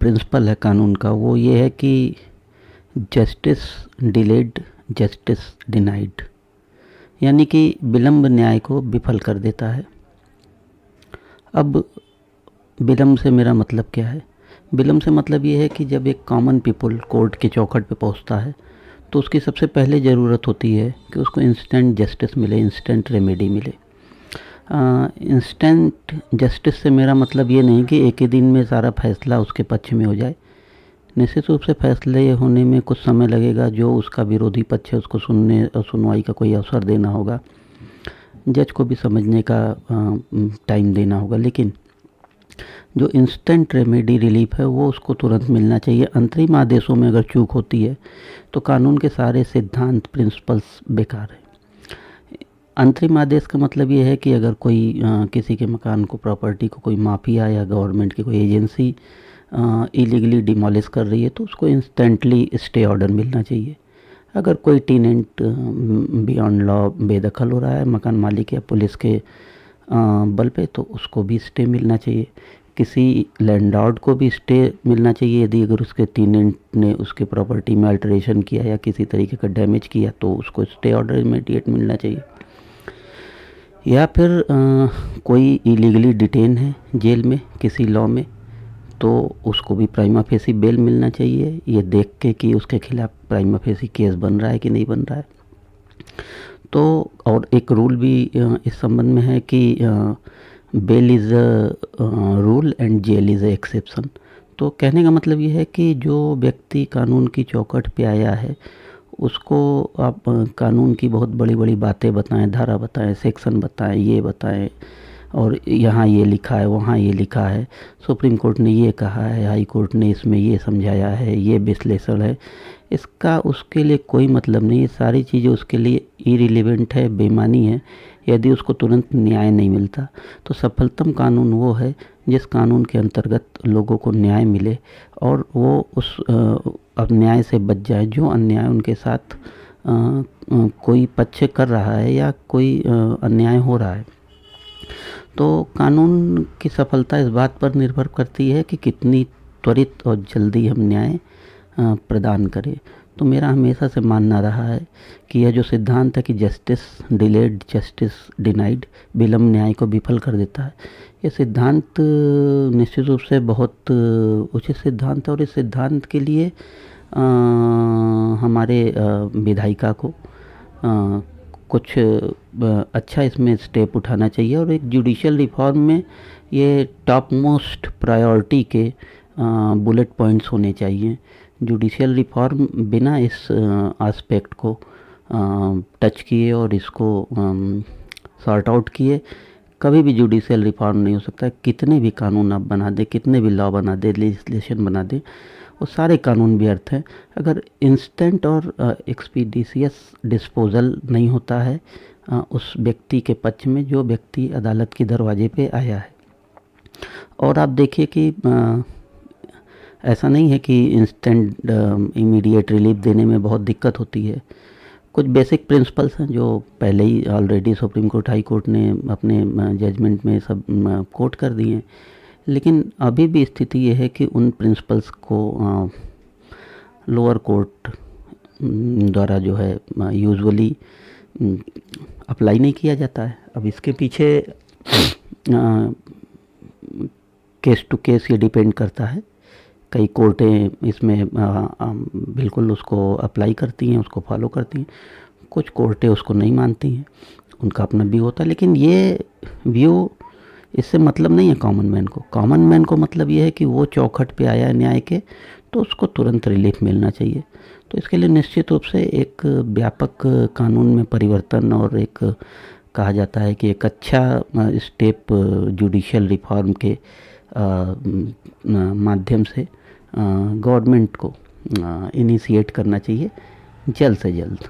Principal है कानून का वो ये है कि जस्टिस डिलेड जस्टिस डिनाइड, यानी कि विलंब न्याय को विफल कर देता है। अब विलंब से मेरा मतलब क्या है? विलंब से मतलब ये है कि जब एक कॉमन पीपल कोर्ट के चौखट पे पहुंचता है तो उसकी सबसे पहले ज़रूरत होती है कि उसको इंस्टेंट जस्टिस मिले, इंस्टेंट रेमेडी मिले। इंस्टेंट जस्टिस से मेरा मतलब ये नहीं कि एक ही दिन में सारा फैसला उसके पक्ष में हो जाए। निश्चित रूप से फैसले होने में कुछ समय लगेगा, जो उसका विरोधी पक्ष है उसको सुनने और सुनवाई का कोई अवसर देना होगा, जज को भी समझने का टाइम देना होगा। लेकिन जो इंस्टेंट रेमेडी रिलीफ है वो उसको तुरंत मिलना चाहिए। अंतरिम आदेशों में अगर चूक होती है तो कानून के सारे सिद्धांत प्रिंसिपल्स बेकार है। अंतरिम आदेश का मतलब ये है कि अगर कोई किसी के मकान को, प्रॉपर्टी को कोई माफिया या गवर्नमेंट की कोई एजेंसी इलीगली डिमोलिश कर रही है तो उसको इंस्टेंटली स्टे ऑर्डर मिलना चाहिए। अगर कोई टेनेंट बियॉन्ड लॉ बेदखल हो रहा है मकान मालिक या पुलिस के बल पे तो उसको भी स्टे मिलना चाहिए। किसी लैंडलॉर्ड को भी स्टे मिलना चाहिए यदि अगर उसके टेनेंट ने उसके प्रॉपर्टी में अल्टरेशन किया या किसी तरीके का डैमेज किया तो उसको स्टे ऑर्डर इमीडिएट मिलना चाहिए। या फिर कोई इलीगली डिटेन है जेल में किसी लॉ में तो उसको भी प्राइमा फेसी बेल मिलना चाहिए, ये देख के कि उसके खिलाफ प्राइमा फेसी केस बन रहा है कि नहीं बन रहा है। तो और एक रूल भी इस संबंध में है कि bail is a rule and jail is a exception. तो कहने का मतलब ये है कि जो व्यक्ति कानून की चौखट पे आया है उसको आप कानून की बहुत बड़ी बड़ी बातें बताएं, धारा बताएं, सेक्शन बताएं, ये बताएं और यहाँ ये लिखा है, वहाँ ये लिखा है, सुप्रीम कोर्ट ने ये कहा है, हाई कोर्ट ने इसमें ये समझाया है, ये विश्लेषण है, इसका उसके लिए कोई मतलब नहीं। ये सारी चीज़ें उसके लिए इरिलेवेंट है, बेईमानी है यदि उसको तुरंत न्याय नहीं मिलता। तो सफलतम कानून वो है जिस कानून के अंतर्गत लोगों को न्याय मिले और वो उस अन्याय से बच जाए जो अन्याय उनके साथ कोई पक्ष कर रहा है या कोई अन्याय हो रहा है। तो कानून की सफलता इस बात पर निर्भर करती है कि कितनी त्वरित और जल्दी हम न्याय प्रदान करें। तो मेरा हमेशा से मानना रहा है कि यह जो सिद्धांत है कि जस्टिस डिलेड जस्टिस डिनाइड, विलंब न्याय को विफल कर देता है, ये सिद्धांत निश्चित रूप से बहुत उचित सिद्धांत है और इस सिद्धांत के लिए हमारे विधायिका को कुछ अच्छा इसमें स्टेप उठाना चाहिए और एक जुडिशियल रिफॉर्म में ये टॉप मोस्ट प्रायोरिटी के बुलेट पॉइंट्स होने चाहिए। जुडिशियल रिफॉर्म बिना इस एस्पेक्ट को टच किए और इसको सॉर्ट आउट किए कभी भी जुडिशियल रिफॉर्म नहीं हो सकता। कितने भी कानून आप बना दें, कितने भी लॉ बना दें, लेजिस्लेशन बना दें, वो सारे कानून व्यर्थ हैं अगर इंस्टेंट और एक्सपीडिशियस डिस्पोजल नहीं होता है उस व्यक्ति के पक्ष में जो व्यक्ति अदालत के दरवाजे पे आया है। और आप देखिए कि ऐसा नहीं है कि इंस्टेंट इमीडिएट रिलीफ देने में बहुत दिक्कत होती है। कुछ बेसिक प्रिंसिपल्स हैं जो पहले ही already Supreme Court, High Court ने अपने जजमेंट में सब कोट कर दिए हैं, लेकिन अभी भी स्थिति ये है कि उन प्रिंसिपल्स को लोअर कोर्ट द्वारा जो है यूजुअली अप्लाई नहीं किया जाता है। अब इसके पीछे केस टू केस ये डिपेंड करता है। कई कोर्टें इसमें बिल्कुल उसको अप्लाई करती हैं, उसको फॉलो करती हैं, कुछ कोर्टें उसको नहीं मानती हैं, उनका अपना व्यू होता है। लेकिन ये व्यू इससे मतलब नहीं है कॉमन मैन को। कॉमन मैन को मतलब ये है कि वो चौखट पे आया है न्याय के तो उसको तुरंत रिलीफ मिलना चाहिए। तो इसके लिए निश्चित रूप से एक व्यापक कानून में परिवर्तन और एक कहा जाता है कि एक अच्छा स्टेप जुडिशियल रिफॉर्म के माध्यम से गवर्नमेंट को इनिशिएट करना चाहिए जल्द से जल्द।